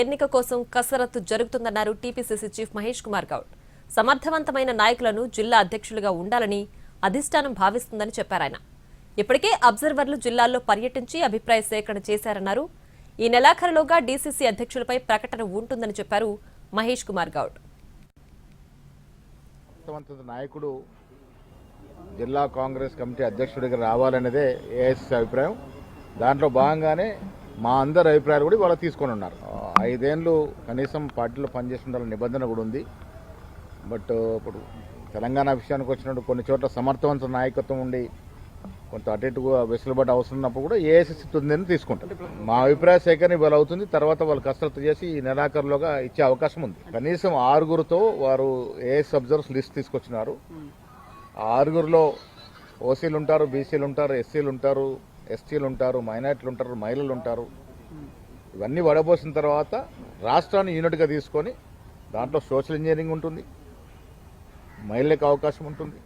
ఎన్నిక కోసం కసరత్తు జరుగుతుందన్నారు టీపీసీసీ చీఫ్ మహేష్ కుమార్ గౌడ్. సమర్థవంతమైన నాయకులను జిల్లా అధ్యక్షులుగా ఉండాలని అధిష్టానం భావిస్తుందని చెప్పారాయన. ఇప్పటికే అబ్జర్వర్లు జిల్లాల్లో పర్యటించి అభిప్రాయ సేకరణ చేశారన్నారు. ఈ నెలాఖరులోగా డీసీసీ అధ్యక్షులపై ప్రకటన ఉంటుందని చెప్పారు మహేష్ కుమార్ గౌడ్. నాయకుడు జిల్లా కాంగ్రెస్ కమిటీ అధ్యక్షుడిగా రావాలనేదే ఏఐసీసీ అభిప్రాయం. దాంట్లో భాగంగానే మా అందరి అభిప్రాయాలు కూడా వాళ్ళు తీసుకొని ఉన్నారు. 5 ఏళ్ళు కనీసం పార్టీలో పనిచేసి ఉండాలని నిబంధన కూడా ఉంది. బట్ ఇప్పుడు తెలంగాణ విషయానికి వచ్చినప్పుడు కొన్ని చోట్ల సమర్థవంత నాయకత్వం ఉండి కొంత అటు ఇటుగా వెసులుబాటు అవసరం ఉన్నప్పుడు కూడా ఏఐసీసీ తుందని తీసుకుంటారు. మా అభిప్రాయ సేకరణ ఇవాళ అవుతుంది. తర్వాత వాళ్ళు కసరత్తు చేసి ఈ నెలాఖరులోగా ఇచ్చే అవకాశం ఉంది. కనీసం 6గురితో వారు ఏఐసీ అబ్జర్వర్స్ లిస్ట్ తీసుకొచ్చినారు. ఆ 6గురిలో ఓసీలు ఉంటారు, బీసీలు ఉంటారు, ఎస్సీలు ఉంటారు, ఎస్టీలు ఉంటారు, మైనార్టీలు ఉంటారు, మహిళలు ఉంటారు. ఇవన్నీ వడబోసిన తర్వాత రాష్ట్రాన్ని యూనిట్గా తీసుకొని దాంట్లో సోషల్ ఇంజనీరింగ్ ఉంటుంది, మహిళలకు అవకాశం ఉంటుంది.